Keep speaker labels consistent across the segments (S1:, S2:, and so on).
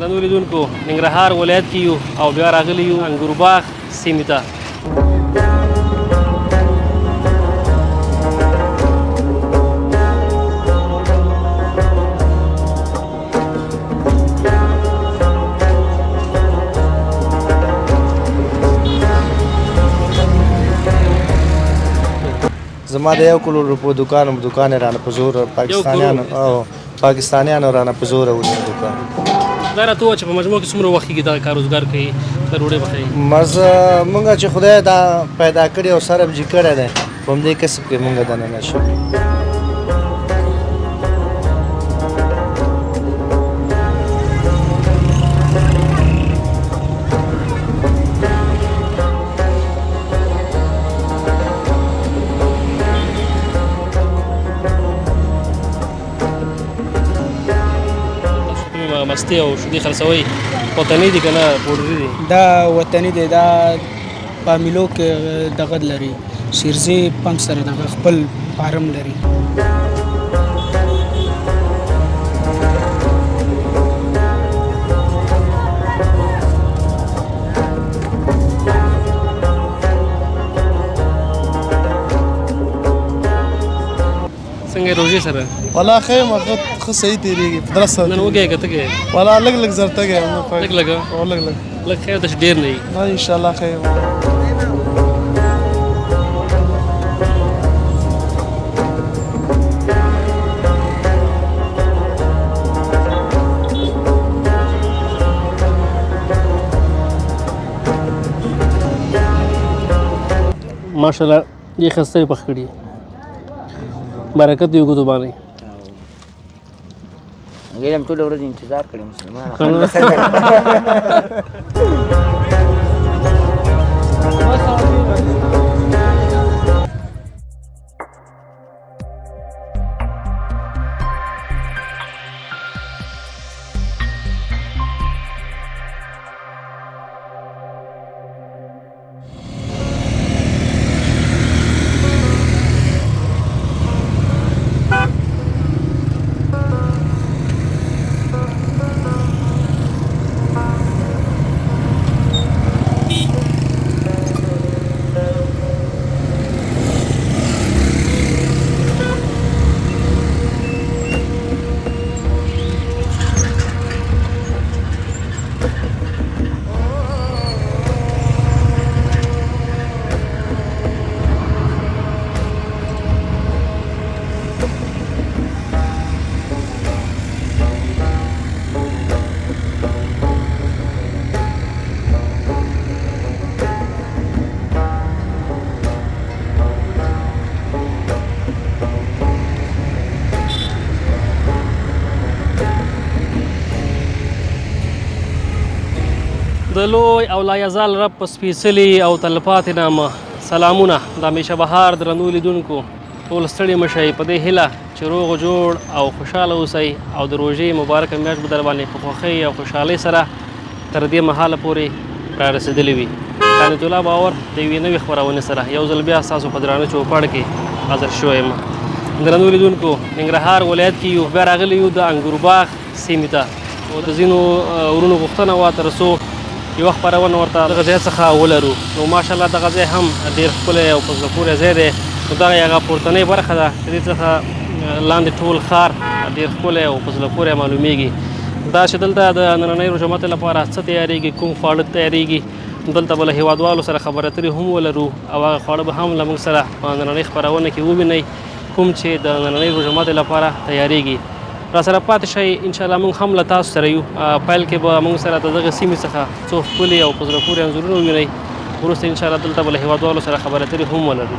S1: درنو لیدونکو ننګرهار ولایت کې یو او بیا راغلی یو انګور باغ سیمې ته.
S2: زما د 1 کروڑ روپو دکان یې رانه په زور پاکستانیانو رانه په زوره ونیو دکان.
S1: دا راته ووایه چې په مجموع کې څومره وخت کېږي دغه کار روزګار کوي د ډوډۍ پخوي؟
S2: موږ چې خدای دا پیدا کړی او سر ابجي کړی دی په همدې کسب کې موږ دننه شو.
S1: مستې او شیدې خرڅوئ وطني دي که نه پوډري دي؟
S3: دا وطني دی. دا په میلو کې دغه لري شیرزي پمپ سره دغه خپل فارم لري.
S1: څنګه روژې سره؟
S4: والله ښه یم ښه صحیح تېرېږي په درس سره.
S1: نن وږی که تږی؟
S4: والله لږ زر تږی یم.
S1: لږ لږ لږ خیر ده چې ډېر نه وي.
S4: انشاءالله ښه یم.
S1: ماشاءالله یې ښایسته پخ کړي برکت دی وګدو باندې.
S5: غیرم ټول ورځ انتظار کړی مسلمان.
S1: د لوی او لایزال رب په سپېڅلي او تلپاتې نامه سلامونه د همیشه بهار درنو لیدونکو ټول ستړي مه شئ په دې هیله چې روغ جوړ او خوشحاله اوسئ او د روژې مبارکه میاشت به در باندې په خوښۍ او خوشحالۍ سره تر دې مهاله پورې را رسېدلې وي. خالد الله باور د یوې نوې خپرونې سره یو ځل بیا ستاسو په درانه چوپړ کې حاضر شوی یم. درنو لیدونکو ننګرهار ولایت کې یو بیا راغلی یو د انګور باغ سیمې ته او د ځینو ورونو غوښتنه وه تر څو یوه خپرونه ورته دغه ځای څخه ولرو. نو ماشاءالله دغه ځای هم ډېر ښکلی او په زړه پورې ځای دی. نو دغه یې هغه پورتنۍ برخه ده چې دې څخه لاندې ټول ښار ډېر ښکلی او په زړه پورې معلومیږي. دا چې دلته د نننۍ روژه ماتۍ لپاره څه تیارېږي، کوم خواړه تیارېږي، دلته به له هېوادوالو سره خبرې اترې هم ولرو او هغه خواړه به هم له موږ سره په نننۍ خپرونه کې ووینئ کوم چې د نننۍ روژه ماتۍ لپاره تیارېږي. را سره پاتې شئ انشاءالله موږ هم له تاسو سره یو. پیل کې به موږ سره د دغه سیمې څخه څو ښکلي او په زړه پورې انځورونه ووینئ. وروسته انشاءالله دلته به له هېوادوالو سره خبرې اترې هم ولرو.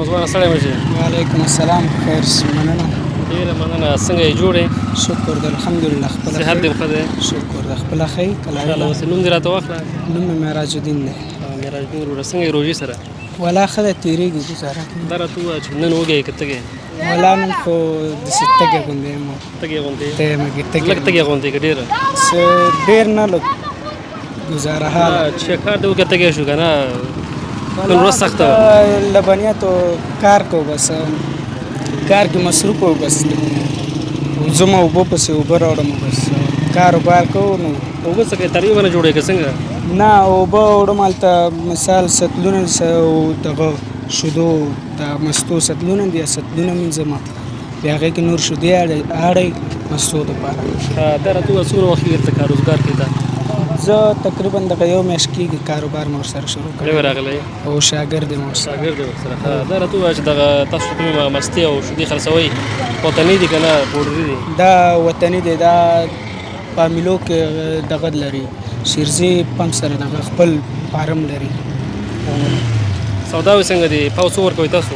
S1: ځوانه سړی مشي.
S3: وعلیکم السلام. خیر مننه.
S1: ډېره مننه. څنګه یې جوړ یې؟
S3: شکر د الحمدلله. خپله
S1: صحت دې ښه دی؟
S3: شکر د خپله ښه.
S1: انشاءالله. اوس نوم دې راته واخله.
S3: نوم مې معراج الدین دی.
S1: معراج الدین وروره څنګه یې روژې سره؟
S3: ولا ښه ده تېرېږي ګزاره کوي.
S1: دا راته ووایه چې نن وږی یې که تږی یې؟
S3: ولا نن خو داسې تږی غوندې یم.
S1: تږی غوندې یې؟
S3: تږی
S1: لږ تږی غوندې که ډېره؟
S3: څه ډېر نه لږ ګزاره حاله.
S1: چې کار دې وکړه تږی شو که نه؟ نن ورځ سخته وه.
S3: لبنیاتو کار کو بس کار کې مصروف و بس ځم اوبه پسې اوبه راوړم بس کاروبار کوو نو
S1: اوبه څه کوې ترویې ونه جوړوې که څنګه؟
S3: نه اوبه وړم هلته مثال سطلونه او دغه شیدو د مستو سطلونه دي سطلونه مینځم بیا هغې کې نور شیدې اړئ مستو دپاره.
S1: دا راته ووایه څومره وخت کېږي دلته کاروزګار کې دا؟
S3: زه تقریبا دغه یو میاشت کېږي کاروبار مې ورسره شروع کړی
S1: نوی راغلی
S3: او شاګرد یم ورسره.
S1: شاګرد یې ورسره. دا راته ووایه چې دغه تاسو کومې مستې او شیدې خرڅوئ وطني دي که نه پوډري دي؟
S3: دا وطني دی. دا پامیلو کې دغه لري شیرزي پمپ سره دغه خپل فارم لري.
S1: سوداوې څنګه دي؟ پاو څو ورکوئ تاسو؟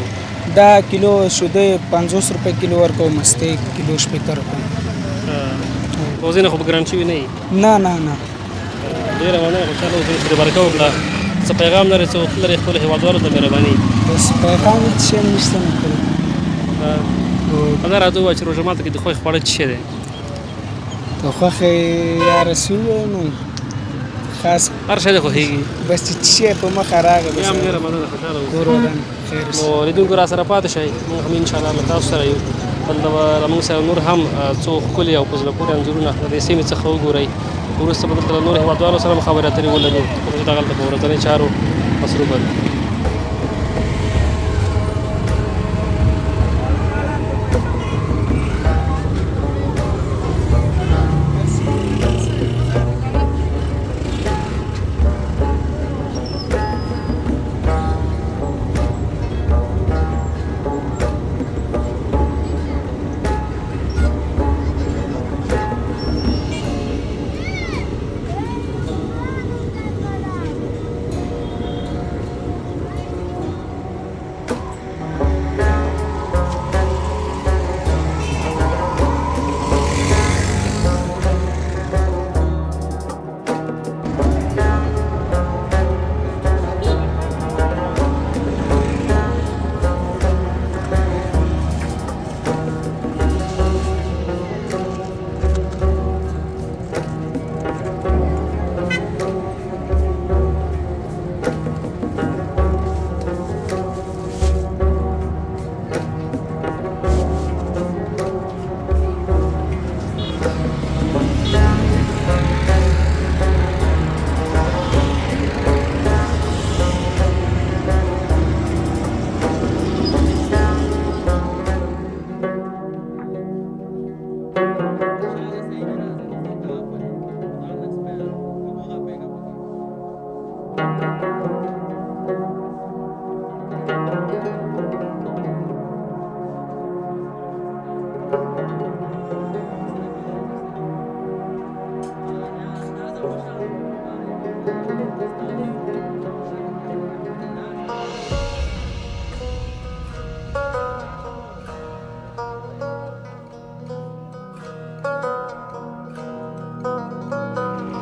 S3: دا کیلو شیدې 50 روپۍ کیلو ورکوم مستې کیلو 80 روپۍ.
S1: روزي نه خو به ګران شوي نه وي؟
S3: نه نه نه.
S1: ډېره مننه. خوشحاله اوسئ چې برکه وکړه. څه پیغام لرئ څه وختونه لرئ خپلو هېوادوالو ته مهرباني؟
S3: بس پیغام هېڅ شی نشته نه کړی.
S1: دا راته ووایه چې روژه ماته کې د خوښې خواړه څه شی دی؟
S3: د خوښې یا رسول نو خاص
S1: هر شی دې خوښېږي؟
S3: بس چې څه شی په مخه راغی
S1: بیا هم ډېره مننه. خوشحاله اوسئ.
S3: کور ودان خیر
S1: نو لیدونکو را سره پاتې شئ. موږ هم انشاءالله له تاسو سره یو. دلته به له موږ سره نور هم څو ښکلي او په زړه پورې انځورونه د دې سیمې څخه وګورئ. وروسته به دلته له نورو هېوادوالو سره هم خبرې اترې ولرو چې دغلته په ورځنۍ چارو مصروفه دي.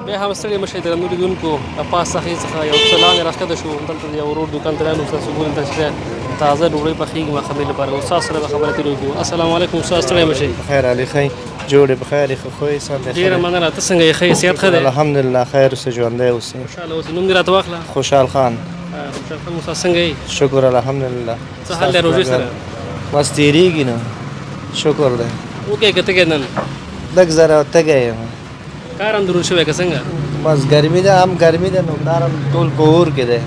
S1: بیا هم ستړي مه شئ درنو لیدونکو. د پاس څخې څخه یو څه لاندې راښکته شو. دلته د یو ورور دوکان ته رانو. ستاسو ګورئ دلته چې تازه ډوډۍ پخېږي ماښامنۍ لپاره. استاد سره به خبرې اترې وکړو. السلام علیکم استاد. ستړی مه شئ.
S2: بخیر علي خی جوړې بخیر ښه خوی سم دی.
S1: ډېره مننه. ته څنګه یې؟ ښه یې؟ صحت ښه دی؟
S2: الحمدلله خیر اوسې ژوندی اوسې.
S1: خوشحاله اوسې. نوم دې راته واخله.
S2: خوشحال خان.
S1: خوشحال خان استاد څنګه یې؟
S2: شکر الحمدلله.
S1: څه حال دی روژې سره؟
S2: بس تېرېږي نه شکر دی.
S1: وږی که تږی نن؟
S2: لږ ذره تږی یم.
S1: کار هم دروند شوی که څنګه؟
S2: بس ګرمي ده هم ګرمي ده نو کار هم ټول په اور کې دی.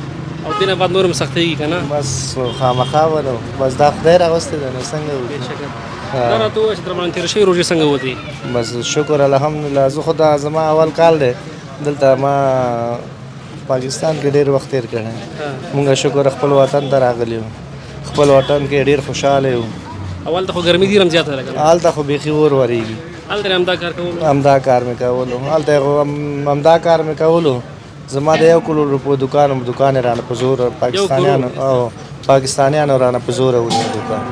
S1: او دې نه بعد نور هم سختېږي که نه؟
S2: بس خامخا به نو بس دا خدای راوستی ده نو څنګه وکړو.
S1: دا راته ووایه چې درباندې تېره شوې روژې څنګه وتې؟
S2: بس شکر الحمدلله. زه خو دا زما اول کال دی دلته. ما پاکستان کې ډېر وخت تېر کړی. مونږ شکر خپل وطن ته راغلي یو. خپل وطن کې ډېر خوشحاله یو.
S1: اول ته خو ګرمي ډېره هم زیاته ده که نه؟
S2: هلته خو بیخي اور ورېږي.
S1: هلته یې همدا کار کولو؟
S2: همدا کار مې کولو. هلته همدا کار مې کولو زما د 1 کروڑ روپو دکان یې رانه په زور پاکستانیانو رانه په زور ونیو دکان.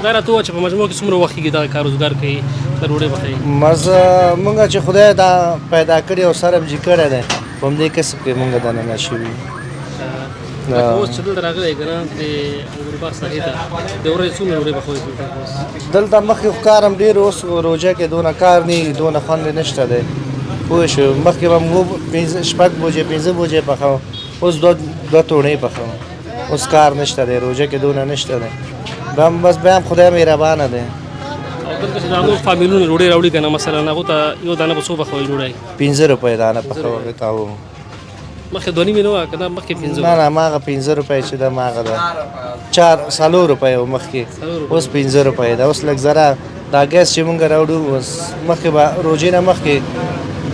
S1: دا راته ووایه چې په مجموع کې څومره وخت کېږي دغه کار روزګار کوي د ډوډۍ پخوي؟
S2: مونږ چې خدای دا پیدا کړي او سره جي کړی دی په همدې کسب کې مونږ دننه شوي.
S1: لکه اوس چې دلته راغلی که نه د انګور باغ ساحې ته د ورځې څومره ډوډۍ پخوي دلته اوس؟
S2: دلته مخکې خو کار هم ډېر اوس روژه کې دونه کار نه وي دونه خوند یې نشته دی پوه شو. مخکې به مو 6 بجې 5 بجې پخوم اوس 2 توڼۍ پخوم. اوس کار نشته دی روژه کې دونه نشته دی بس بیا هم خدای مهربانه دی.
S1: او دلته چې دا نور فامیلونه ډوډۍ راوړي که نه مثلا هغو ته یو دانه په څو پخوي ډوډۍ؟
S2: 15 روپۍ دانه پخوم ته و
S1: مخکې 2.5 نه وه که نه مخکې 15؟
S2: نه ماغه 15 روپۍ چې ده ماغه ده 4 روپۍ و مخکې اوس 15 روپۍ ده. اوس لږ زره دا ګیس چې مونږ راوړو اوس مخکې به روژې نه مخکې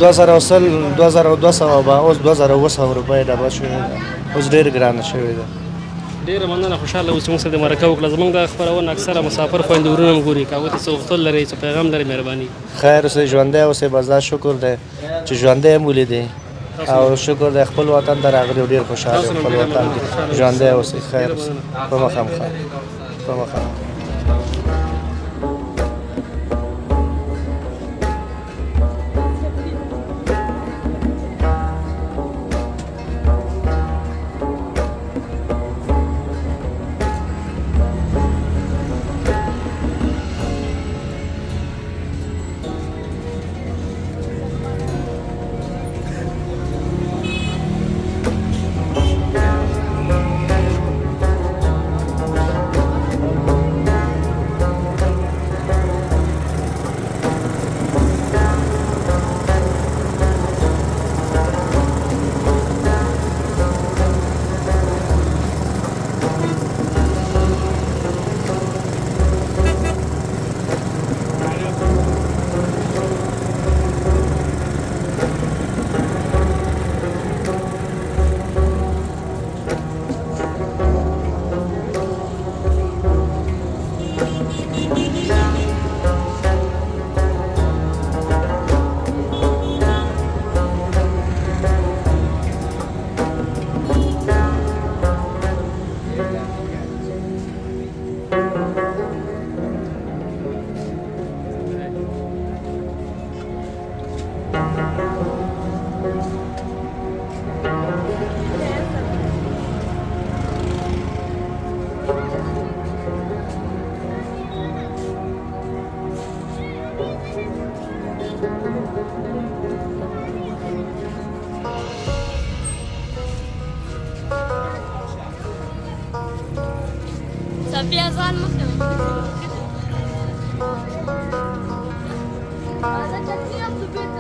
S2: 2200 به اوس 2200 روپۍ ډبه شوې ده. اوس ډېر ګرانه شوې ده.
S1: ډېره مننه خوشحاله اوسې موږ سره د مرکه وکړه. زموږ د خپرونه اکثره مسافر خویندې ورونه هم ګوري که هغوی ته څه غوښتل لرئ څه پیغام لرئ مهرباني.
S2: خیر اوسئ ژوندی اوسئ بس دا شکر دی چې ژوندی مو ولیدئ او شکر دی خپل وطن ته راغلي ډېر خوشحاله خپل وطن کې ژوندی اوسئ. خیر اوسئ په مخه په مخه.
S6: Safiya zan maka. Ada chutney of the beer.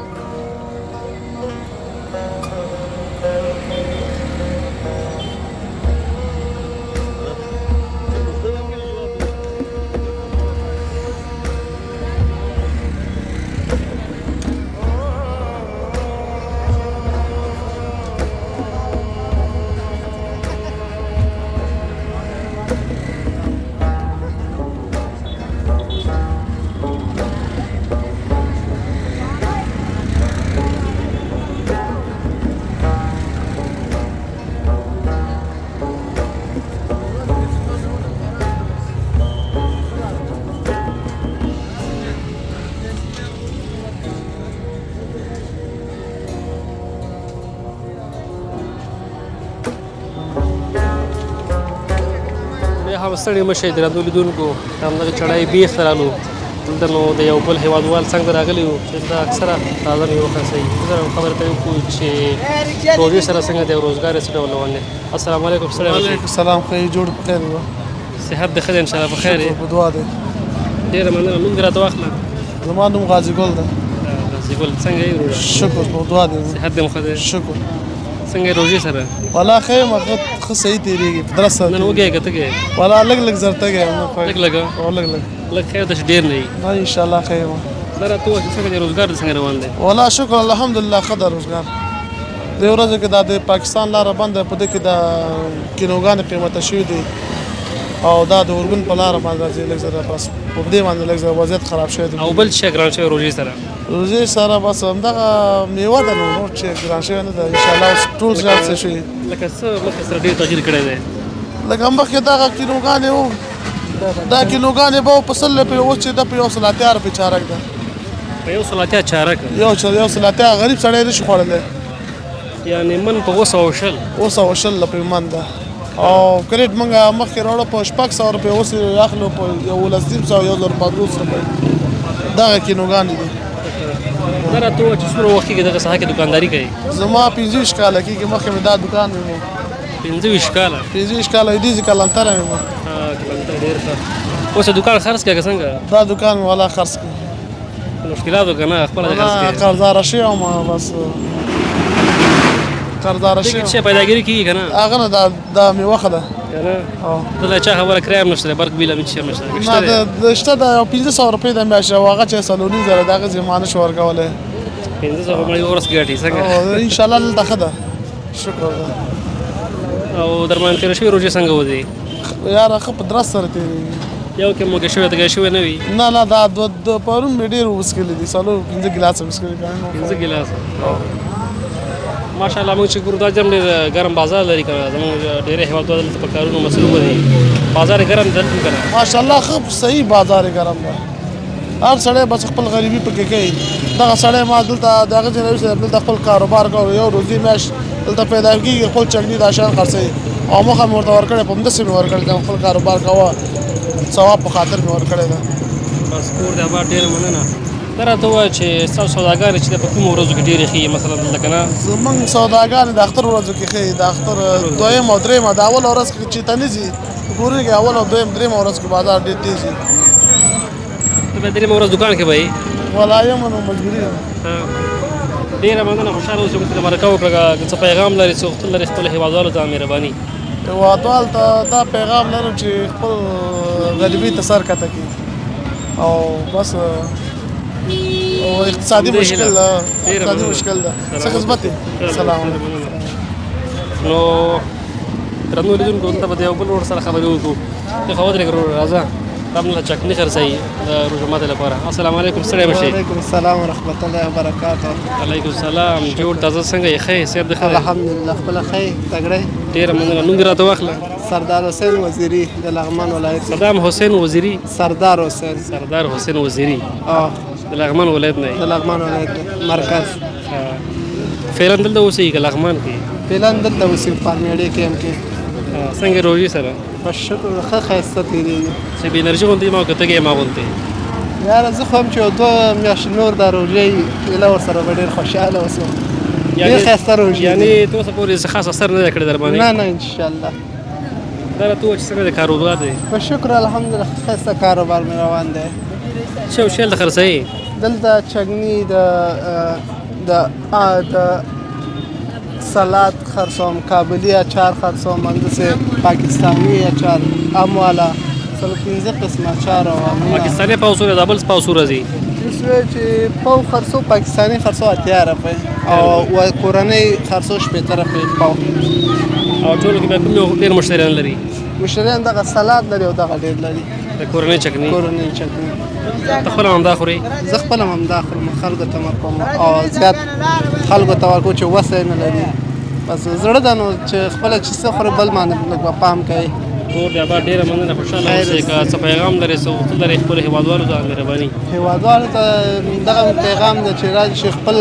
S1: هم ستړي مه شئ درنو لیدونکو همدغه چړی بیخ ته رالو دلته نو د یو بل هېوادوال څنګ ته راغلي وو چې دلته اکثره تازه مېوه خرڅوي دلته هم خبرې ته وکړو چې روژې سره څنګه دی او روزګار یې څه ډول روان دی. السلام علیکم ستړی مه شئ.
S4: وعلیکم السلام خیر جوړ په خیر وه
S1: صحت دې ښه دی انشاءالله په خیر یې.
S4: په دعا دی.
S1: ډېره مننه. نوم دې راته واخله.
S4: زما نوم غازي ګل ده.
S1: غازي ګل څنګه یې روژه؟
S4: شکر په دعا دی.
S1: صحت دې مو ښه دی؟
S4: شکر.
S1: څنګه یې روژې سره؟
S4: والله ښه یم ښه صحیح تېرېږي په درست سره.
S1: نن وږی که تږی؟
S4: والله لږ لږ زر تږی یم.
S1: لږ لږ
S4: لږ لږ
S1: لږ خیر ده چې ډېر نه وي.
S4: نه انشاءالله ښه یم.
S1: دا راته ووایه چې څنګه دی روزګار دې څنګه روان دی؟
S4: والله شکر الحمدلله ښه ده روزګار. دې ورځو کې دا د پاکستان لاره بنده په دې کې د کینوګانې قیمته شوي دي او دا د اورګون په لاره باندې راځي لږ زره بس په دې باندې لږ زره وضعیت خراب شوی دی
S1: او بل څه ګران شوی روژې سره
S4: روزي سره بس همدغه میوه ده نور چې ګران شوی نه ده انشاءالله اوس ټول زیات څه شوي
S1: لکه څه مخکې سره ډېر تغییر کړی دی
S4: لکه مخکې دغه کیلوګانې وو دا کیلوګانې به په 100 روپۍ اوس چې ده په 180 روپۍ چارک ده
S1: په 180 چارک
S4: 180 غریب سړی نشي خوړلی
S1: یعنې من په 220
S4: 220 روپۍ من ده او کریټ موږ مخکې راوړو په 600 روپۍ اوس یې اخلو په 1150 1500 روپۍ دغه کیلوګانې دي
S1: دا راته ووایه چې څومره وخت کېږي دغه ساحه کې دوکانداري کوي
S4: زما 25 کاله کېږي مخکې مې دا دوکان مې
S1: 25 کاله
S4: 25 کاله دې کلنتره مې
S1: کلنتر ډېر ښه اوس دکان خرڅ کړه که څنګه
S4: دا دوکان مې والا خرڅ کړ
S1: مشکلاتو که نه خپله دې خرڅ کړې
S4: قرضداره شوی یم بس قرضداره شوی
S1: څه پیداګیري کېږي که نه
S4: هغه نه دا میوه ښه ده
S1: که نه دلته چا خبره کرایه هم نشته دی برق بیل هم هېڅ شی هم نشته دی
S4: نه شته ده 1500 روپۍ د میاشتې او هغه چې 4.5 زره د هغه زما نه شو ورکولی
S1: 1500 خو مړی ورځ ګټي څنګه
S4: انشاءالله دلته ښه ده شکر ده
S1: او درمیان تېره شوې روژې څنګه وځي
S4: یاره ښه په درست سره تېرېږي
S1: یو کې موږ شوې تګای شوې نه وي
S4: نه دا پرون مې ډېر وڅښلي دي 5 ګیلاسه وڅښلي
S1: 15 ګیلاسه ماشاءالله موږ چې ګورو دا جرم ډېر ګرم بازار لري که نه زموږ ډېری هېوادونه دلته په کارونو مصروفه دي بازار یې ګرم دلته که نه
S4: ماشاءالله ښه صحیح بازار یې ګرم ده هر سړی بس خپل غریبي پکې کوي دغه سړی ما دلته د هغه ځای نه ویستی دلته خپل کاروبار کوو یو روزي میاشت دلته پیدا کېږي خپل چکني دا شیان خرڅوي او مخه مې ورته ورکړې په همداسې مې ورکړې ده خپل کاروبار کوه ثواب په خاطر مې ورکړې ده
S1: بس کور د آباد ډېره مننه دا راته ووایه چې ستاسو سوداګانې چې د په کومو ورځو کې ډېرې ښې مثلا دلته که نه
S4: زمونږ سوداګانې د اختر ورځو کې ښې د اختر دویم او درېیمه د اوله ورځ کې چې ته نه ځي ګورېږي اول او دویم درېیمه ورځ کې بازار ډېر تېز وي
S1: ته بیا درېیمه ورځ دوکان کې به یې
S4: ولا یم نو مجبوري یم
S1: ډېره مننه خوشحاله اوسئ موږ ته مرکه وکړه که څه پیغام لري څه غوښتل لري خپلو هېوادوالو ته مهرباني
S4: هېوادوال ته دا پیغام لرم چې خپل غریبۍ ته سر کته کړي او بس او اقتصادي مشکل ده اقتصادي مشکل ده څه خدمت دی سلام
S1: نو درنو لیدونکو دلته به د یو بل ورور سره خبرې وکړو ته خو ودرېږه ورور راځه تا موږ له چکني خرڅوي د روژه ماتې لپاره السلام علیکم ستړی به شئ
S7: وعلیکم السلام ورحمت الله وبرکاته
S1: علیکم السلام جوړ تازه څنګه یې ښه یې صحت دې ښه دی
S7: الحمدلله خپله ښه یې تګړی
S1: ډېره مننه نوم دې راته واخله
S7: سردار حسین وزیري د لغمان ولایت
S1: صدام حسین وزیري
S7: سردار حسین
S1: سردار حسین وزیري
S7: د
S1: لغمان ولایت نه
S7: د لغمان ولایت مرکز
S1: فعلا دلته اوسېږي که لغمان کې
S7: فعلا دلته اوسېږو پارمیړې کې هم کې
S1: څنګه روژې سره
S7: په شکر ښه ښایسته تېرېږي
S1: چې بې انرژي غوندې ما که تږی یم غوندې
S7: یاره زه خو هم چې یو 2 میاشتې نور د روژې ایله ورسره به ډېر خوشحاله اوسم ډېر ښایسته روژې
S1: یعنې تر اوسه پورې څه خاص اثر نه دی کړی در باندې
S7: نه انشاءالله
S1: دا راته ووایه چې څنګه د کاروبار دی
S7: په شکر الحمدلله ښایسته کاروبار مې روان دی
S1: څه او شی دلته خرڅوي
S7: دلته چکني د سلاد خرڅوم کابلي اچار خرڅوم همداسې پاکستاني اچار ام والا 15 قسمه اچار او
S1: پاکستاني پاو څو دی دا بل پاو څو راځي
S7: اوس چې پاو خرڅو پاکستاني خرڅو 80 روپۍ او کورنۍ خرڅو 15 روپۍ پاو
S1: او ټولو کې بیا کوم ډېر مشتریان لري
S7: مشتریان دغه سلاد لري او دغه ډېر لري
S1: د کورنۍ چکني
S7: کورنۍ چکني
S1: ته خپله همدا خورې
S7: زه خپله هم همدا خورم خلکو ته مه کوم او زیات خلکو ته ورکوم چې وسه یې نه لري بس زړه ده نو چې خپله چې څه خورې بل باندې لږ به پام کوي
S1: کور د آباد ډېره مننه خوشحاله اوسئ که څه پیغام لرې څه غوښتل لرې خپلو هېوادوالو ته مهرباني
S7: هېوادوالو ته دغه پیغام ده چې راشي خپل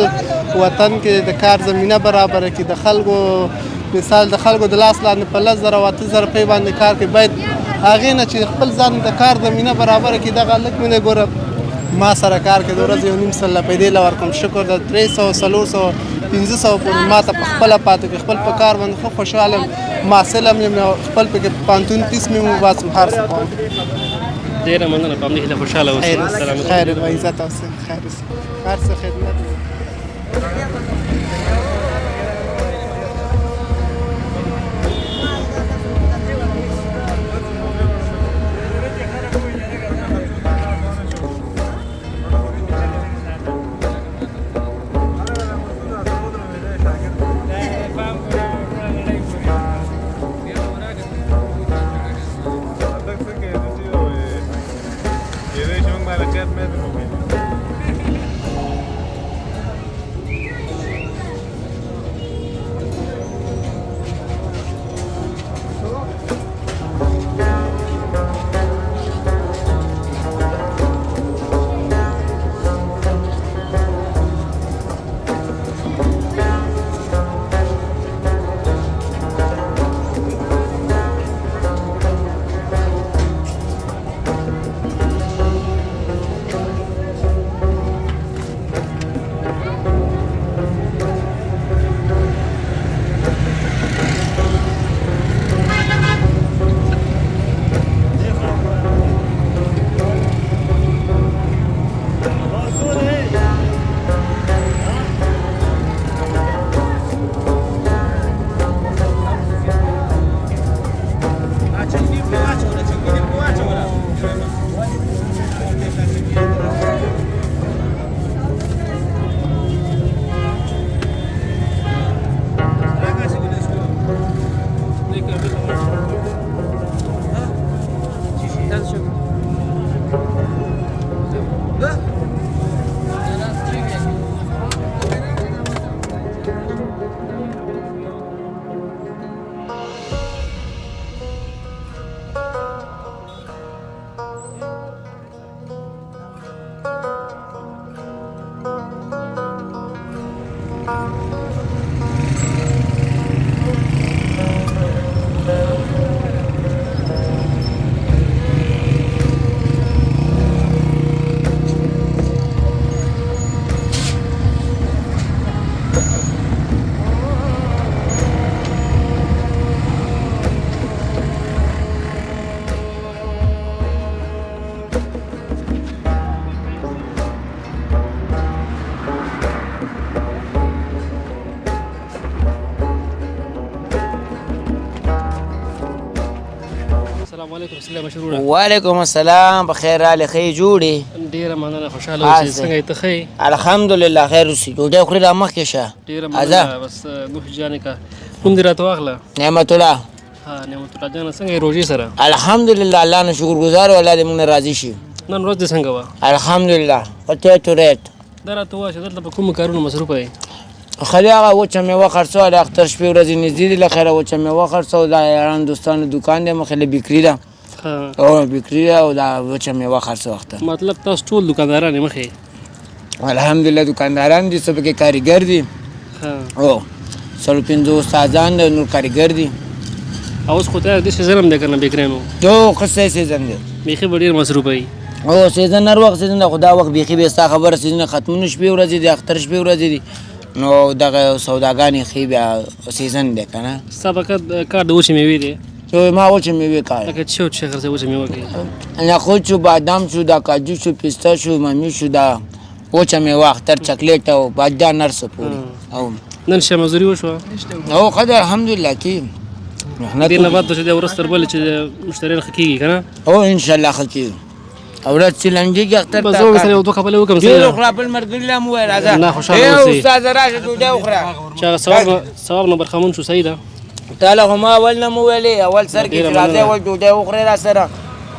S7: وطن کې د کار زمینه برابره کړي د خلکو مثال د خلکو د لاس لاندې په 10,000 او 8,000 روپۍ باندې کار کوي باید هغې نه چې خپل ځان د کار زمینه برابره کړي دغه لږ مې نه ګوره ما سره کار کوي د ورځې 1.5 سله پیدې له ورکوم شکر د 300 400 500 پورې ما ته په خپله پاتې کړي خپل په کار باندې ښه خوشحاله یم محصل هم یم خپل پکې پانتون فیس مې وباسم هر څه کوم
S1: ډېره مننه په همدې هیله خوشحاله اوسئ
S7: خیر و عزت اوسئ خیر هر څه خدمت
S1: السلام علیکم سلام مشروره
S5: وعلیکم السلام بخیر رالی خی جوړې
S1: ډیره مننه خوشاله اوسئ څنګه یې ته ښه
S5: الحمدلله خیر اوسې ډوډۍ خورې را مخکې شه
S1: ډیره مننه بس نوح جانې کا کوم دې راته واخله
S5: نعمت الله
S1: ها نعمت الله جانه څنګه یې روژې سره
S5: الحمدلله الله نه شکر گزار او الله دې موږ نه راضي شي
S1: نن ورځ دې څنګه وه
S5: الحمدلله پټې ټو ریټ
S1: دا راته ووایه چې دلته په کومو کارونو مصروفه یې
S5: خالي هغه وچه میوه خرڅول د اختر شپې ورځې نږدې دي له خیره وچه میوه خرڅول دا یاران دوستانو دوکان دی مخې له بیکري ده او بیکري ده او دا وچه میوه خرڅو اختر
S1: مطلب تاسو ټول دکانداران یې مخې
S5: الحمدلله دکانداران دي څه پکې کاریګر دي او 150 استادان دي نور کاریګر دي
S1: او اوس خو ته د سیزن هم دی که نه بیکریانو
S5: جو قصه سیزن دی
S1: بیخي به ډېر مصروفه وي
S5: او سیزن هر وخت سیزن ده خو دا وخت بیخي بې ستا خبره سیزن ختمونه شپې ورځې دي اختر شپې ورځې دي نو دغه سوداګانې ښې بیا سیزن دی که نه
S1: ستا په کار د وچې میوې دی
S5: چې ما وچه میوې کار
S1: لکه چې شی خرڅوي وچه میوه کې
S5: نخود شو بادام شو دا کاجو شو پیستا شو ممی شو دا وچه میوه اختر چاکلیټ او بادام نرسه پورې او
S1: نن شپه مزدوري وشوه
S5: او خدای الحمدلله کې محنت
S1: دې نه بعد چې د ورځ تر بلې چې مشتریان ښه کېږي که نه
S5: او انشاءالله ښه کېږي او ورځ چې لنډېږي اختر
S1: بس زه ورسره یو دوه کپلې وکړم
S5: ډېر وخوره بل ملګري له هم وویل راځه
S1: نه خوشحاله اوسئ
S5: استاده راشه ډوډۍ وخوره
S1: چې هغه ثواب نه برخمن شو صحیح ده
S5: تا له خو ما اول نه مو ویلې اول سر کې چې راځئ اول ډوډۍ وخورئ را سره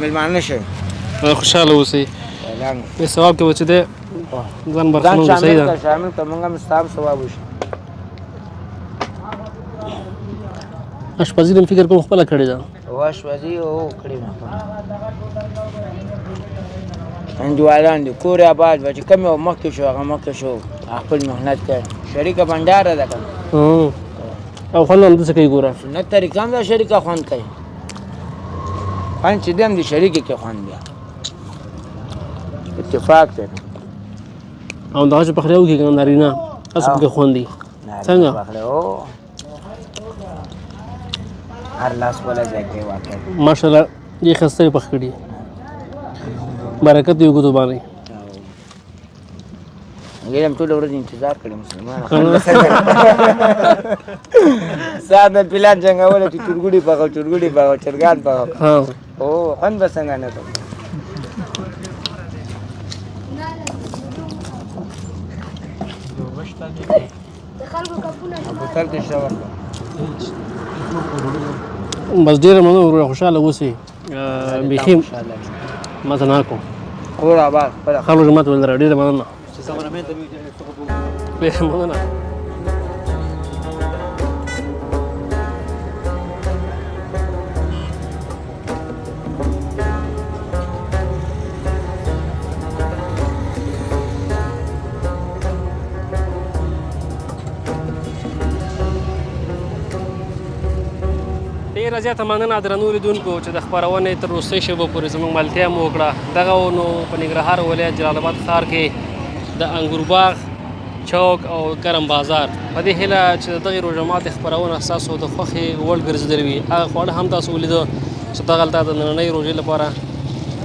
S5: مېلمانه شئ
S1: خوشحاله اوسئ په ثواب کې به چې دی ځان برخمن شو صحیح ده
S5: شامل که موږ هم ستا هم ثواب وشي
S1: اشپزي دې فکر کوم خپله کړې ده
S5: واشپزي او کړې مې انډیوالان دي کور یې آباد به چې کوم یو مخکې شو هغه مخکې شو خپل محنت کوي شریکه بنډاره ده که نه
S1: او خوند همداسې کوي ګوره
S5: سنت طریقه هم دا شریکه خوند کوي خوند چې دی هم د شریکې کې خوند بیا اتفاق دی
S1: او دغه چې پخلی وکړي که نه نارینه هسې پکې خوند دي څنګه
S5: هر لاس ولا ځای کوي واقع
S1: ماشاءالله ډېر ښایسته یې پخ کړي برکت یې وکړو باندې
S5: هغې هم ټوله ورځ انتظار کړی مسلمانه ستا د پلان جنګوله چې چرګوډي پخو چرګوډي پخو چرګان پخو او خوند به څنګه نه کوي بوتل کې شته ورکړه
S1: بس ډېره مننه وروره خوشحاله اوسئ بیخي مزه ناک و
S5: کور آباد خپله
S1: خلکو جماعت ولر ډېره مننه ډېره مننه ډېره زیاته مننه درنو لیدونکو چې د خپرونې تر وروستۍ شېبو پورې زموږ ملتیا مو وکړه دغه و نو په ننګرهار ولایت جلال آباد ښار کې د انګور باغ چوک او ګرم بازار په دې هیله چې د دغې روژه ماتې خپرونه ستاسو د خوښې وړ ګرځېدلې وي هغه خواړه هم تاسو ولیده چې دغلته د نننۍ روژې لپاره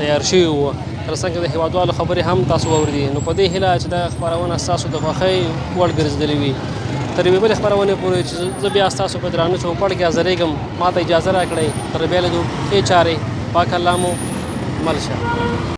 S1: تیار شوي وو تر څنګ د هېوادوالو خبرې هم تاسو واورېدې نو په دې هیله چې دغه خپرونه ستاسو د خوښۍ وړ ګرځېدلې وي تر یوې بلې خپرونې پورې چې زه بیا ستاسو په درانه چوپړ کې حاضرېږم ما ته اجازه راکړئ تر بیا لیدو ښې چارې پاک الله مو مل شه